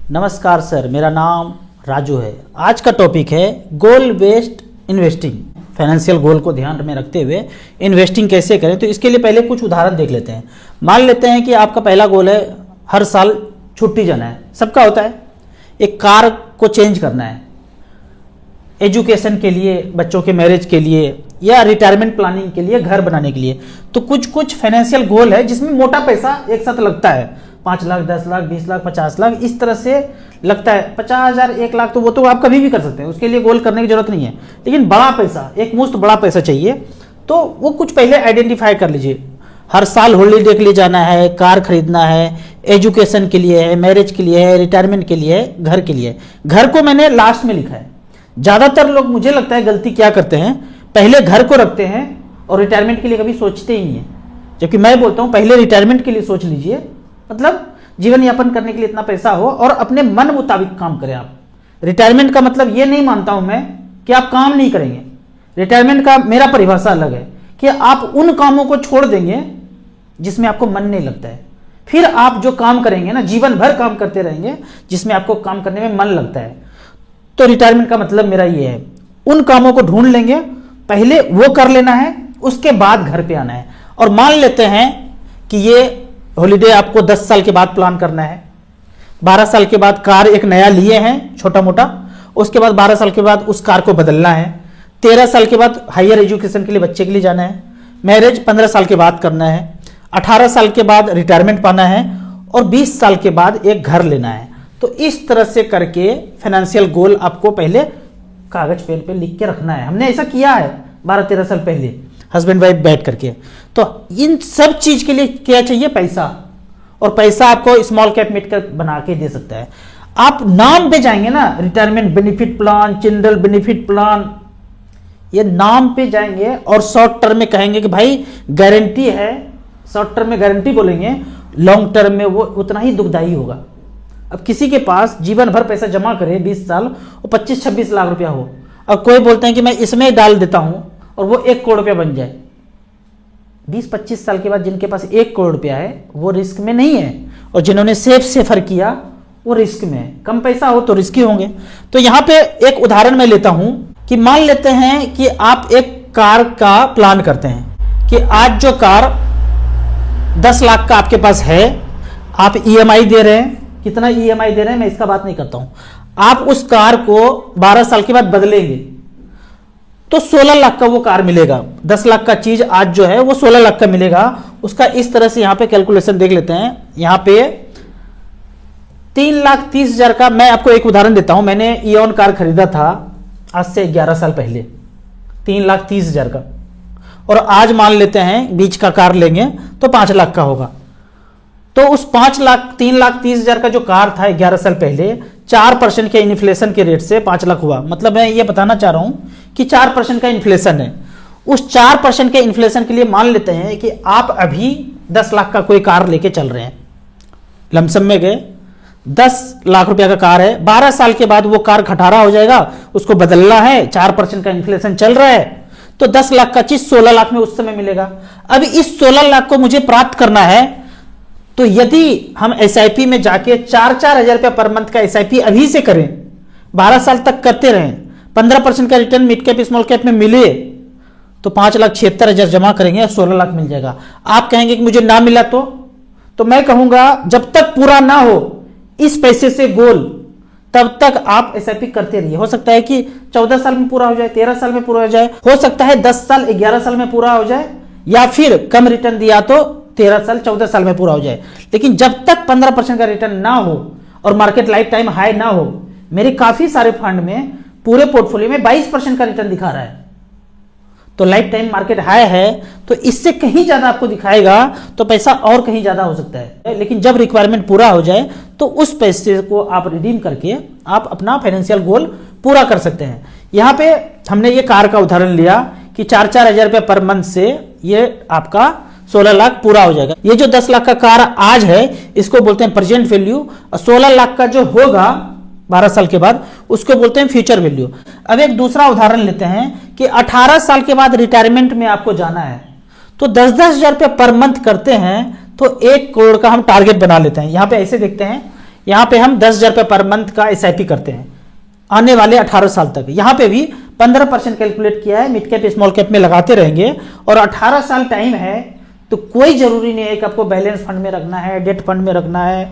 नमस्कार सर, मेरा नाम राजू है। आज का टॉपिक है गोल बेस्ड इन्वेस्टिंग। फाइनेंशियल गोल को ध्यान में रखते हुए इन्वेस्टिंग कैसे करें, तो इसके लिए पहले कुछ उदाहरण देख लेते हैं। मान लेते हैं कि आपका पहला गोल है हर साल छुट्टी जाना है, सबका होता है। एक कार को चेंज करना है, एजुकेशन के लिए, बच्चों के मैरिज के लिए, या रिटायरमेंट प्लानिंग के लिए, घर बनाने के लिए। तो कुछ फाइनेंशियल गोल है जिसमें मोटा पैसा एक साथ लगता है। 5 लाख, 10 लाख, 20 लाख, 50 लाख, इस तरह से लगता है। 50,000, 1 लाख तो वो तो आप कभी भी कर सकते हैं, उसके लिए गोल करने की जरूरत नहीं है। लेकिन बड़ा पैसा, एक मुश्त बड़ा पैसा चाहिए, तो वो कुछ पहले आइडेंटिफाई कर लीजिए। हर साल हॉलीडे के लिए जाना है, कार खरीदना है, एजुकेशन के लिए है, मैरिज के लिए है, रिटायरमेंट के लिए है, घर के लिए है। घर को मैंने लास्ट में लिखा है। ज़्यादातर लोग, मुझे लगता है, गलती क्या करते हैं, पहले घर को रखते हैं और रिटायरमेंट के लिए कभी सोचते ही नहीं है। जबकि मैं बोलता हूँ पहले रिटायरमेंट के लिए सोच लीजिए, मतलब जीवन यापन करने के लिए इतना पैसा हो और अपने मन मुताबिक काम करें आप। रिटायरमेंट का मतलब ये नहीं मानता हूं मैं कि आप काम नहीं करेंगे। रिटायरमेंट का मेरा परिभाषा अलग है कि आप उन कामों को छोड़ देंगे जिसमें आपको मन नहीं लगता है। फिर आप जो काम करेंगे ना, जीवन भर काम करते रहेंगे जिसमें आपको काम करने में मन लगता है। तो रिटायरमेंट का मतलब मेरा ये है, उन कामों को ढूंढ लेंगे, पहले वो कर लेना है, उसके बाद घर पे आना है। और मान लेते हैं कि ये हॉलीडे आपको 10 साल के बाद प्लान करना है। 12 साल के बाद कार एक नया लिए हैं छोटा मोटा, उसके बाद 12 साल के बाद उस कार को बदलना है। 13 साल के बाद हायर एजुकेशन के लिए बच्चे के लिए जाना है। मैरिज 15 साल के बाद करना है। 18 साल के बाद रिटायरमेंट पाना है और 20 साल के बाद एक घर लेना है। तो इस तरह से करके फाइनेंशियल गोल आपको पहले कागज पेन पे लिख के रखना है। हमने ऐसा किया है 12-13 साल पहले, हस्बैंड वाइफ बैठ करके। तो इन सब चीज के लिए क्या चाहिए? पैसा। और पैसा आपको स्मॉल कैप मिड कैप बना के दे सकता है। आप नाम पे जाएंगे ना, retirement benefit plan, children benefit plan, ये नाम पे जाएंगे और शॉर्ट टर्म में कहेंगे कि भाई गारंटी है, शॉर्ट टर्म में गारंटी बोलेंगे, लॉन्ग टर्म में वो उतना ही दुखदाई होगा। अब किसी के पास जीवन भर पैसा जमा करे 20 साल और 25-26 लाख रुपया हो, अब कोई बोलते हैं कि मैं इसमें डाल देता हूं और वो 1 करोड़ रुपया बन जाए। 20-25 साल के बाद जिनके पास 1 करोड़ रुपया है वो रिस्क में नहीं है, और जिन्होंने सेफर किया वो रिस्क में है। कम पैसा हो तो रिस्की होंगे। तो यहां पे एक उदाहरण मैं लेता हूं कि मान लेते हैं कि आप एक कार का प्लान करते हैं कि आज जो कार 10 लाख का आपके पास है, आप ईएमआई दे रहे हैं। कितना ईएमआई दे रहे हैं मैं इसका बात नहीं करता हूं। आप उस कार को 12 साल के बाद बदलेंगे तो 16 लाख का वो कार मिलेगा। 10 लाख का चीज आज जो है वो 16 लाख का मिलेगा। उसका इस तरह से यहां पे कैलकुलेशन देख लेते हैं। यहां पे 3,30,000 का, मैं आपको एक उदाहरण देता हूं। मैंने ईओन कार खरीदा था आज से 11 साल पहले, 3,30,000 का, और आज मान लेते हैं बीच का कार लेंगे तो 5 लाख का होगा। तो उस 3,30,000 का जो कार था 11 साल पहले, 4% के इन्फ्लेशन के रेट से 5 लाख हुआ। मतलब मैं ये बताना चाह रहा हूं कि 4% का इन्फ्लेशन है। उस 4% के इन्फ्लेशन के लिए मान लेते हैं कि आप अभी 10 लाख का कोई कार लेके चल रहे हैं, लमसम में गए, 10 लाख रुपया का कार है। 12 साल के बाद वो कार खटारा हो जाएगा, उसको बदलना है, 4% का इन्फ्लेशन चल रहा है, तो 10 लाख का चीज 16 लाख में उस समय मिलेगा। अब इस 16 लाख को मुझे प्राप्त करना है, तो यदि हम एसआईपी में जाके 4-4 हजार रुपया पर मंथ का एसआईपी अभी से करें, 12 साल तक करते रहें, 15% का return mid cap small cap में मिले, तो 5,76,000 जमा करेंगे और 16 लाख मिल जाएगा। आप कहेंगे कि मुझे ना मिला तो मैं कहूंगा जब तक पूरा ना हो इस पैसे से गोल, तब तक आप एसआईपी करते रहिए। हो सकता है कि 14 साल में पूरा हो जाए, 13 साल में पूरा हो जाए, हो सकता है 10 साल 11 साल में पूरा हो जाए, या फिर कम रिटर्न दिया तो 13 साल 14 साल में पूरा हो जाए। लेकिन जब तक 15% का रिटर्न ना हो और मार्केट लाइफ टाइम हाई ना हो, मेरे काफी सारे फंड में पूरे पोर्टफोलियो में 22% का रिटर्न दिखा रहा है, तो लाइफ टाइम मार्केट हाई है, तो इससे कहीं ज्यादा आपको दिखाएगा, तो पैसा और कहीं ज्यादा हो सकता है। लेकिन जब रिक्वायरमेंट पूरा हो जाए तो उस पैसे को आप रिडीम करके आप अपना फाइनेंशियल गोल पूरा कर सकते हैं। यहां पे हमने ये कार का उदाहरण लिया कि 4-4 हजार रुपया पर मंथ से ये आपका 16 लाख पूरा हो जाएगा। ये जो 10 लाख का कार आज है इसको बोलते हैं प्रेजेंट वैल्यू, और 16 लाख का जो होगा 12 साल के बाद उसको बोलते हैं फ्यूचर वैल्यू। अब एक दूसरा उदाहरण लेते हैं कि 18 साल के बाद रिटायरमेंट में आपको जाना है, तो 10-10 हजार रुपया पर मंथ करते हैं तो 1 करोड़ का हम टारगेट बना लेते हैं। यहां पे ऐसे देखते हैं यहाँ पे हम 10,000 रुपये पर मंथ का SIP करते हैं आने वाले 18 साल तक। यहाँ पे भी 15% कैलकुलेट किया है, मिड कैप स्मॉल कैप में लगाते रहेंगे और 18 साल टाइम है, तो कोई जरूरी नहीं है कि आपको बैलेंस फंड में रखना है, डेट फंड में रखना है,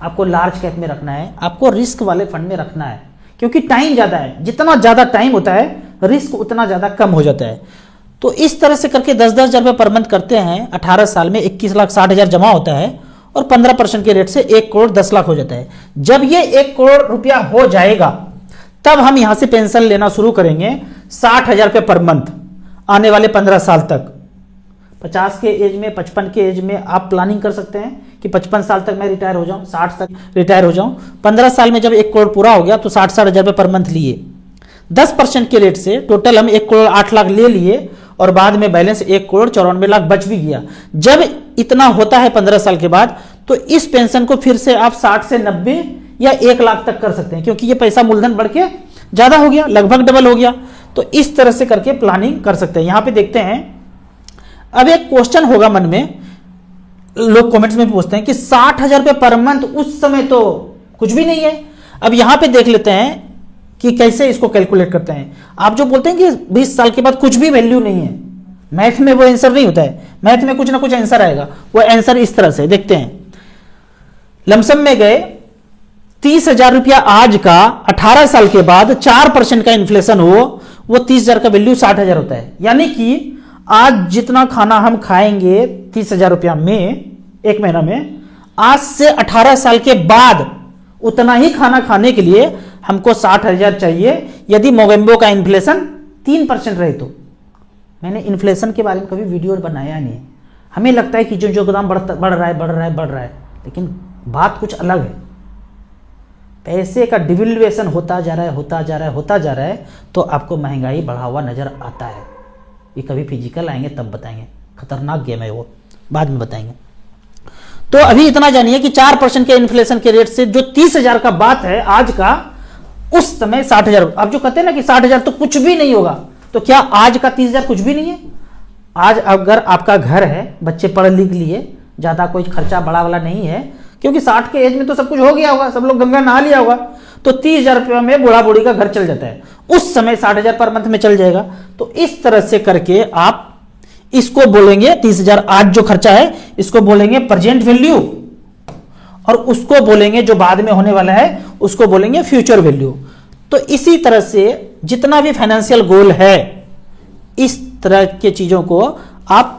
आपको लार्ज कैप में रखना है, आपको रिस्क वाले फंड में रखना है, क्योंकि टाइम ज़्यादा है। जितना ज़्यादा टाइम होता है रिस्क उतना ज़्यादा कम हो जाता है। तो इस तरह से करके 10,000 रुपये पर मंथ करते हैं, 18 साल में 21,60,000 जमा होता है और 15% के रेट से 1,10,00,000 हो जाता है। जब ये 1 करोड़ रुपया हो जाएगा तब हम यहां से पेंशन लेना शुरू करेंगे 60,000 रुपये पर मंथ आने वाले 15 साल तक। 50 के एज में, 55 के एज में आप प्लानिंग कर सकते हैं कि 55 साल तक मैं रिटायर हो जाऊं, 60 तक रिटायर हो जाऊं। 15 साल में जब 1 करोड़ पूरा हो गया तो 60,000 रुपये पर मंथ लिए, 10% के रेट से टोटल हम 1,08,00,000 ले लिए और बाद में बैलेंस 1,94,00,000 बच भी गया। जब इतना होता है 15 साल के बाद, तो इस पेंशन को फिर से आप 60 से 90 या 1,00,000 तक कर सकते हैं, क्योंकि ये पैसा मूलधन बढ़ के ज्यादा हो गया, लगभग डबल हो गया। तो इस तरह से करके प्लानिंग कर सकते हैं। यहां पे देखते हैं, अब एक क्वेश्चन होगा मन में, लोग कमेंट्स में भी पूछते हैं कि 60,000 रुपये पर मंथ उस समय तो कुछ भी नहीं है। अब यहां पे देख लेते हैं कि कैसे इसको कैलकुलेट करते हैं। आप जो बोलते हैं कि 20 साल के बाद कुछ भी वैल्यू नहीं है, मैथ में वो आंसर नहीं होता है। मैथ में कुछ ना कुछ आंसर आएगा। वो आंसर इस तरह से देखते हैं, लमसम में गए 30,000 रुपया आज का, 18 साल के बाद 4% का इन्फ्लेशन हो, वो 30,000 का वैल्यू 60,000 होता है। यानी कि आज जितना खाना हम खाएंगे 30,000 रुपया में एक महीना में, आज से 18 साल के बाद उतना ही खाना खाने के लिए हमको 60,000 चाहिए, यदि मोगेम्बो का इन्फ्लेशन 3% रहे तो। मैंने इन्फ्लेशन के बारे में कभी वीडियो बनाया नहीं है। हमें लगता है कि जो दाम बढ़ रहा है, लेकिन बात कुछ अलग है। पैसे का डिवैल्यूएशन होता जा रहा है, तो आपको महंगाई बढ़ा हुआ नजर आता है। ये कभी फिजिकल आएंगे तब बताएंगे, खतरनाक गेम है वो, बाद में बताएंगे। तो अभी इतना जानिए कि 4% के इन्फ्लेशन के रेट से जो 30,000 का बात है आज का, उस समय 60,000। आप जो कहते हैं ना कि 60,000 तो कुछ भी नहीं होगा, तो क्या आज का 30,000 कुछ भी नहीं है? आज अगर आपका घर है, बच्चे पढ़ लिख लिए, ज्यादा कोई खर्चा बड़ा वाला नहीं है, क्योंकि 60 के एज में तो सब कुछ हो गया होगा, सब लोग गंगा नहा लिया होगा, तो 30,000 रुपये में बूढ़ा बूढ़ी का घर चल जाता है। उस समय 60,000 पर मंथ में चल जाएगा। तो इस तरह से करके आप इसको बोलेंगे 30,000 आज जो खर्चा है, इसको बोलेंगे प्रेजेंट वैल्यू, और उसको बोलेंगे जो बाद में होने वाला है उसको बोलेंगे फ्यूचर वैल्यू। तो इसी तरह से जितना भी फाइनेंशियल गोल है, इस तरह के चीजों को आप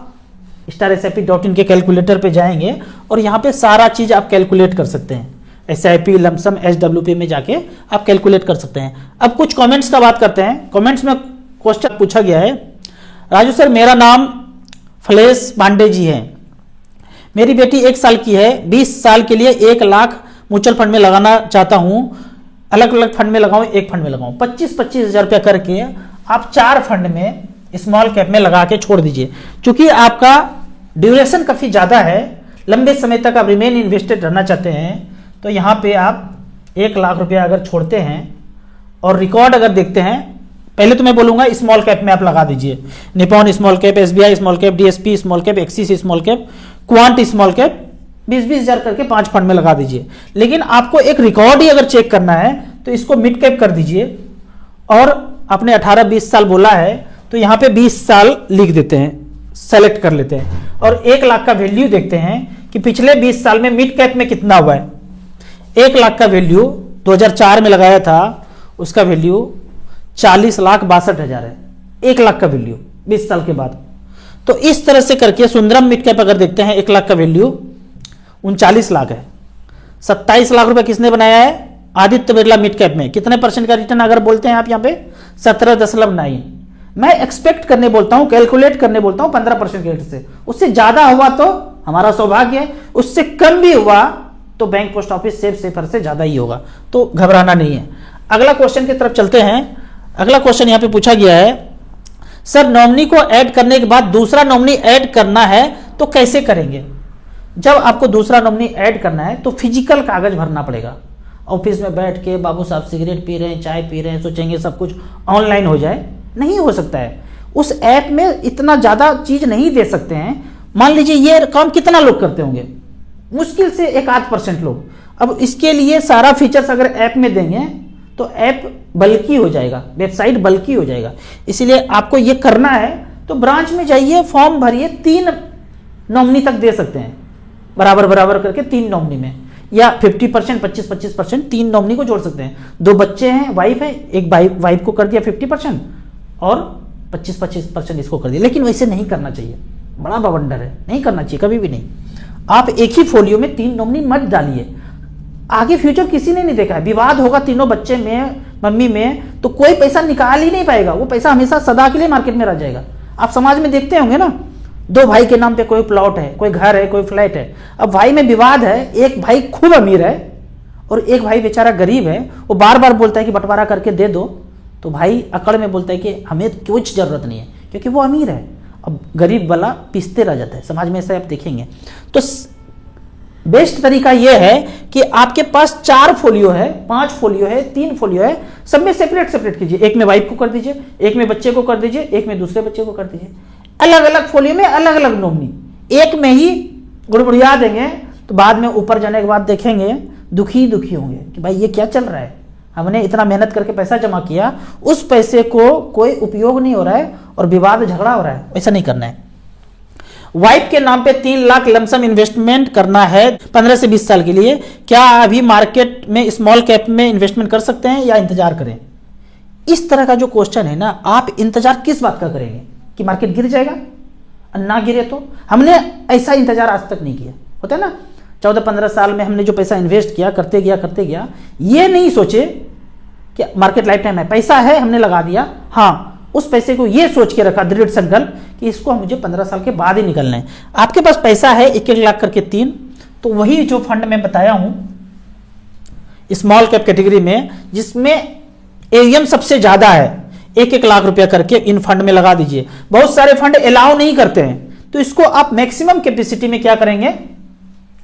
StarSIP.in के कैलकुलेटर पे जाएंगे और यहां पे सारा चीज आप कैलकुलेट कर सकते हैं। SIP, लमसम, SWP में जाके आप कैलकुलेट कर सकते हैं। अब कुछ कमेंट्स का बात करते हैं। कमेंट्स में क्वेश्चन पूछा गया है, राजू सर मेरा नाम फलेश पांडे जी है, मेरी बेटी 1 साल की है, 20 साल के लिए 1,00,000 म्यूचुअल फंड में लगाना चाहता हूं, अलग अलग फंड में लगाऊं, एक फंड में लगाऊं, 25,000 रुपया करके आप 4 फंड में स्मॉल कैप में लगा के छोड़ दीजिए। क्योंकि आपका ड्यूरेशन काफी ज्यादा है, लंबे समय तक आप रिमेन इन्वेस्टेड रहना चाहते हैं, तो यहां पे आप 1,00,000 रुपया अगर छोड़ते हैं और रिकॉर्ड अगर देखते हैं, पहले तो मैं बोलूंगा स्मॉल कैप में आप लगा दीजिए, Nippon small cap, SBI small cap, DSP small cap, axis small cap, quant small cap, 20,000 करके 5 फंड में लगा दीजिए। लेकिन आपको एक रिकॉर्ड ही अगर चेक करना है तो इसको मिड कैप कर दीजिए, और अपने 18-20 साल बोला है तो यहां पे 20 साल लिख देते हैं, सेलेक्ट कर लेते हैं, और 1,00,000 का वैल्यू देखते हैं कि पिछले 20 साल में मिड कैप में कितना हुआ है। 1,00,000 का वैल्यू 2004 में लगाया था, उसका वैल्यू 40,62,000 है। 1,00,000 का वैल्यू 20 साल के बाद। तो इस तरह से करके सुंदरम मिड कैप अगर देखते हैं, 1,00,000 का वैल्यू 39 लाख है। 27 लाख रुपए किसने बनाया है? आदित्य बिरला मिड कैप में। कितने % का रिटर्न अगर बोलते हैं आप यहाँ पे? 17.9। मैं एक्सपेक्ट करने बोलता हूं, कैलकुलेट करने बोलता हूं 15% के रेट से। उससे ज्यादा हुआ तो हमारा सौभाग्य है, उससे कम भी हुआ तो बैंक पोस्ट ऑफिस सेफर से ज्यादा ही होगा, तो घबराना नहीं है। अगला क्वेश्चन की तरफ चलते हैं। अगला क्वेश्चन यहां पे पूछा गया है, सर नॉमिनी को ऐड करने के बाद दूसरा नॉमिनी ऐड करना है तो कैसे करेंगे? जब आपको दूसरा नॉमिनी ऐड करना है तो फिजिकल कागज भरना पड़ेगा। ऑफिस में बैठ के बाबू साहब सिगरेट पी रहे हैं, चाय पी रहे हैं, सोचेंगे सब कुछ ऑनलाइन हो जाए, नहीं हो सकता है। उस ऐप में इतना ज्यादा चीज नहीं दे सकते हैं। मान लीजिए ये काम कितना लोग करते होंगे? मुश्किल से 1-8% लोग। अब इसके लिए सारा फीचर्स अगर ऐप में देंगे तो ऐप बल्कि हो जाएगा, वेबसाइट बल्कि हो जाएगा। इसीलिए आपको ये करना है तो ब्रांच में जाइए, फॉर्म भरिए, 3 नॉमिनी तक दे सकते हैं, बराबर बराबर करके 3 नॉमिनी में, या 50% 25% 3 नॉमिनी को जोड़ सकते हैं। 2 बच्चे हैं, वाइफ है, एक वाइफ को कर दिया 50% और 25% इसको कर दिया। लेकिन वैसे नहीं करना चाहिए, बड़ा बवंडर है, नहीं करना चाहिए कभी भी नहीं। आप एक ही फोलियो में 3 नॉमिनी मत डालिए, आगे फ्यूचर किसी ने नहीं देखा है, विवाद होगा तीनों बच्चे में, मम्मी में, तो कोई पैसा निकाल ही नहीं पाएगा, वो पैसा हमेशा सदा के लिए मार्केट में रह जाएगा। आप समाज में देखते होंगे ना, 2 भाई के नाम पे कोई प्लॉट है, कोई घर है, कोई फ्लैट है। अब भाई में विवाद है, एक भाई खूब अमीर है और एक भाई बेचारा गरीब है, वो बार बार बोलता है कि बंटवारा करके दे दो, तो भाई अकड़ में बोलता है कि हमें कुछ जरूरत नहीं है क्योंकि वो अमीर है। अब गरीब वाला पिसते रह जाता है, समाज में ऐसा आप देखेंगे। तो बेस्ट तरीका यह है कि आपके पास 4 फोलियो है, 5 फोलियो है, 3 फोलियो है, सब में सेपरेट सेपरेट कीजिए। एक में वाइफ को कर दीजिए, एक में बच्चे को कर दीजिए, एक में दूसरे बच्चे को कर दीजिए। अलग अलग फोलियो में अलग अलग नॉमिनी, एक में ही गुड़गुड़िया देंगे तो बाद में ऊपर जाने के बाद देखेंगे दुखी दुखी होंगे कि भाई ये क्या चल रहा है, हमने इतना मेहनत करके पैसा जमा किया, उस पैसे को कोई उपयोग नहीं हो रहा है और विवाद झगड़ा हो रहा है। ऐसा नहीं करना है। वाइफ के नाम पे 3 लाख लमसम इन्वेस्टमेंट करना है 15 से 20 साल के लिए। क्या अभी मार्केट में स्मॉल कैप में इन्वेस्टमेंट कर सकते हैं या इंतजार करें? इस तरह का जो क्वेश्चन है ना, आप इंतजार किस बात का करेंगे कि मार्केट गिर जाएगा? ना गिरे तो? हमने ऐसा इंतजार आज तक नहीं किया, होता है ना, 14-15 साल में हमने जो पैसा इन्वेस्ट किया, करते गया, ये नहीं सोचे कि मार्केट लाइफ टाइम है, पैसा है हमने लगा दिया, हाँ उस पैसे को ये सोच के रखा दृढ़ संकल्प कि इसको मुझे 15 साल के बाद ही निकलना है। आपके पास पैसा है 1-1 लाख करके 3, तो वही जो फंड मैं बताया हूं स्मॉल कैप कैटेगरी में, जिसमें एएम सबसे ज्यादा है, 1-1 लाख रुपया करके इन फंड में लगा दीजिए। बहुत सारे फंड अलाउ नहीं करते हैं, तो इसको आप मैक्सिमम कैपेसिटी में क्या करेंगे,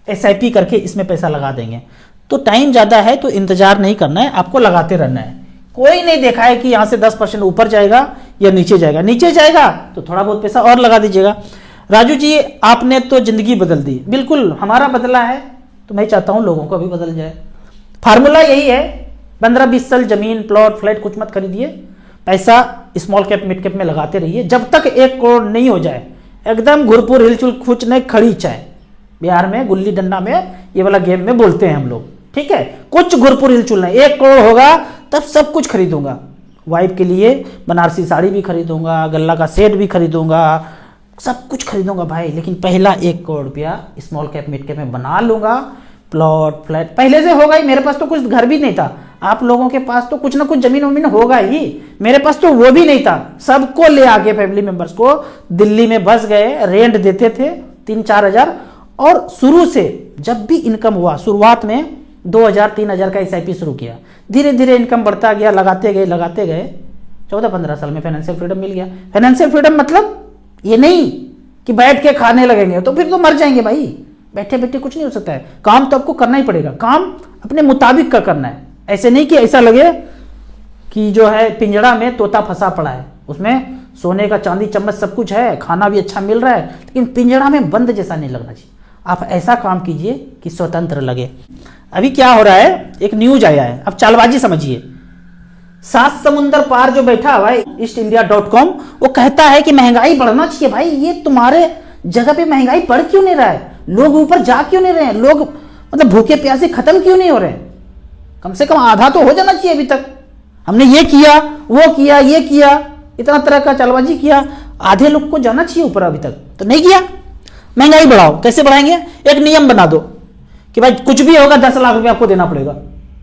एसआईपी करके इसमें पैसा लगा देंगे। तो टाइम ज्यादा है तो इंतजार नहीं करना है, आपको लगाते रहना है। कोई नहीं देखा है कि यहां से 10% ऊपर जाएगा या नीचे जाएगा, नीचे जाएगा तो थोड़ा बहुत पैसा और लगा दीजिएगा। राजू जी आपने तो जिंदगी बदल दी। बिल्कुल हमारा बदला है तो मैं चाहता हूं लोगों का भी बदल जाए। फार्मूला यही है, 15-20 साल जमीन प्लॉट फ्लैट कुछ मत खरीदिए, पैसा स्मॉल कैप मिड कैप में लगाते रहिए जब तक 1 करोड़ नहीं हो जाए। एकदम घुरपुर हिलचुल खुचने खड़ी चाय, बिहार में गुल्ली डंडा में ये वाला गेम में बोलते हैं हम लोग, ठीक है। कुछ घुरपुर हिलचुल नहीं, 1 करोड़ होगा तब सब कुछ खरीदूंगा। वाइफ के लिए बनारसी साड़ी भी खरीदूंगा, गल्ला का सेट भी खरीदूंगा, सब कुछ खरीदूंगा भाई, लेकिन पहला 1 करोड़ रुपया स्मॉल कैप मिड कैप में बना लूंगा। प्लॉट फ्लैट पहले से होगा ही, मेरे पास तो कुछ घर भी नहीं था, आप लोगों के पास तो कुछ ना कुछ जमीन वमीन होगा ही, मेरे पास तो वो भी नहीं था। सबको ले आके फैमिली मेंबर्स को दिल्ली में बस गए, रेंट देते थे 3-4 हजार, और शुरू से जब भी इनकम हुआ, शुरुआत में 2,000-3,000 का एसआईपी शुरू किया, धीरे धीरे इनकम बढ़ता गया, लगाते गए 14-15 साल में फाइनेंशियल फ्रीडम मिल गया। फाइनेंशियल फ्रीडम मतलब ये नहीं कि बैठ के खाने लगेंगे तो फिर तो मर जाएंगे भाई, बैठे बैठे कुछ नहीं हो सकता है। काम तो आपको करना ही पड़ेगा, काम अपने मुताबिक का करना है। ऐसे नहीं कि ऐसा लगे कि जो है पिंजड़ा में तोता फंसा पड़ा है, उसमें सोने का चांदी चम्मच सब कुछ है, खाना भी अच्छा मिल रहा है, लेकिन पिंजड़ा में बंद जैसा नहीं लगना चाहिए। आप ऐसा काम कीजिए कि स्वतंत्र लगे। अभी क्या हो रहा है, एक न्यूज आया है, अब चालबाजी समझिए। 7 समुंदर पार जो बैठा हुआ है eastindia.com, वो कहता है कि महंगाई बढ़ना चाहिए। भाई ये तुम्हारे जगह पे महंगाई बढ़ क्यों नहीं रहा है, लोग ऊपर जा क्यों नहीं रहे हैं, लोग मतलब भूखे प्यासे खत्म क्यों नहीं हो रहे हैं? कम से कम आधा तो हो जाना चाहिए। अभी तक हमने ये किया, वो किया, ये किया, इतना तरह का चालबाजी किया, आधे लोग को जाना चाहिए ऊपर, अभी तक तो नहीं किया। महंगाई बढ़ाओ, कैसे बढ़ाएंगे? एक नियम बना दो कि भाई कुछ भी होगा 10 लाख रुपए आपको देना पड़ेगा।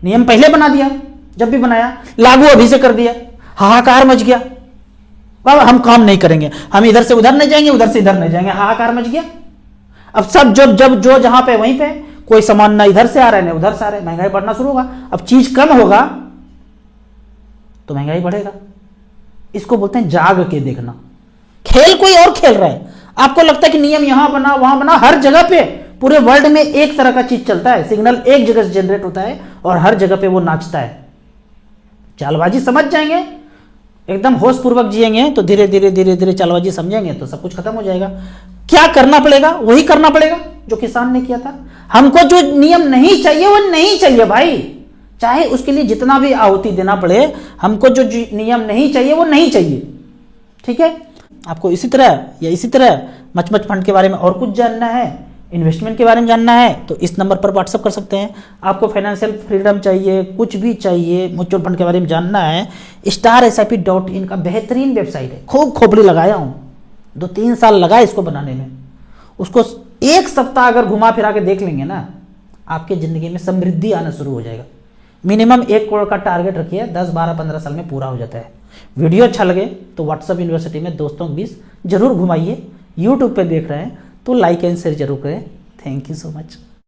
नियम पहले बना दिया, जब भी बनाया, लागू अभी से कर दिया, हाहाकार मच गया। बाबा हम काम नहीं करेंगे, हम इधर से उधर नहीं जाएंगे, उधर से इधर नहीं जाएंगे, हाहाकार मच गया। अब सब जब जो जहां पे वहीं पे, कोई सामान ना इधर से आ रहा है ना उधर से आ रहा है, महंगाई बढ़ना शुरू होगा। अब चीज कम होगा तो महंगाई बढ़ेगा। इसको बोलते हैं जाग के देखना। खेल कोई और खेल रहा है, आपको लगता है कि नियम यहां बना वहां बना, हर जगह पे पूरे वर्ल्ड में एक तरह का चीज चलता है, सिग्नल एक जगह से जनरेट होता है और हर जगह पे वो नाचता है। चालबाजी समझ जाएंगे, एकदम होश पूर्वक जिएंगे तो धीरे धीरे धीरे धीरे चालबाजी समझेंगे तो सब कुछ खत्म हो जाएगा। क्या करना पड़ेगा? वही करना पड़ेगा जो किसान ने किया था। हमको जो नियम नहीं चाहिए वो नहीं चाहिए भाई, चाहे उसके लिए जितना भी आहुति देना पड़े, हमको जो नियम नहीं चाहिए वो नहीं चाहिए। ठीक है, आपको इसी तरह मच फंड के बारे में और कुछ जानना है, इन्वेस्टमेंट के बारे में जानना है, तो इस नंबर पर व्हाट्सअप कर सकते हैं। आपको फाइनेंशियल फ्रीडम चाहिए, कुछ भी चाहिए, म्यूचुअल फंड के बारे में जानना है, starsip.in का बेहतरीन वेबसाइट है। खूब खोपड़ी लगाया हूँ, 2-3 साल लगा इसको बनाने में। उसको 1 सप्ताह अगर घुमा फिरा के देख लेंगे ना, आपके ज़िंदगी में समृद्धि आना शुरू हो जाएगा। मिनिमम 1 करोड़ का टारगेट रखिए, 10, 12, 15 साल में पूरा हो जाता है। वीडियो अच्छा लगे तो व्हाट्सअप यूनिवर्सिटी में दोस्तों के बीच जरूर घुमाइए। यूट्यूब पे देख रहे हैं तो लाइक एंड शेयर जरूर करें। Thank you so much.